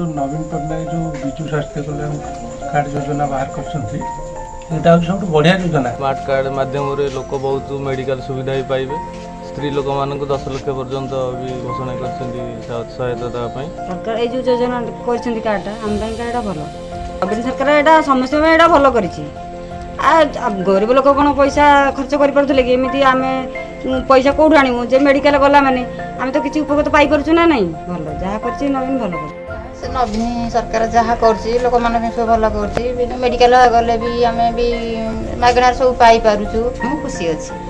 नवीन पट्टनायक जो विजु स्वास्थ्य कल्याण कार्ड योजना बाहर कर सब बढ़िया योजना। स्मार्ट कार्ड माध्यम लोक बहुत मेडिकल सुविधा ही पाइबे। स्त्री लोक मान 10 लाख पर्यंत भी घोषणा कर सहायता देवाई सरकार ये जो योजना कार्ड आम भल नवीन सरकार यहाँ समस्त यहाँ भल कर गरीब लोक कौन पैसा खर्च करें कि एमती आम पैसा कौटू आणमु जे मेडिकल गला माने आम तो किसी उपकृत पाई परछु ना नहीं भल जहाँ कर नवीन भल कर नवीन सरकार जहाँ कर लोक मान सब भल कर मेडिकल गले भी आम भी मागणार सब पाई पारुछु खुशी अच्छी।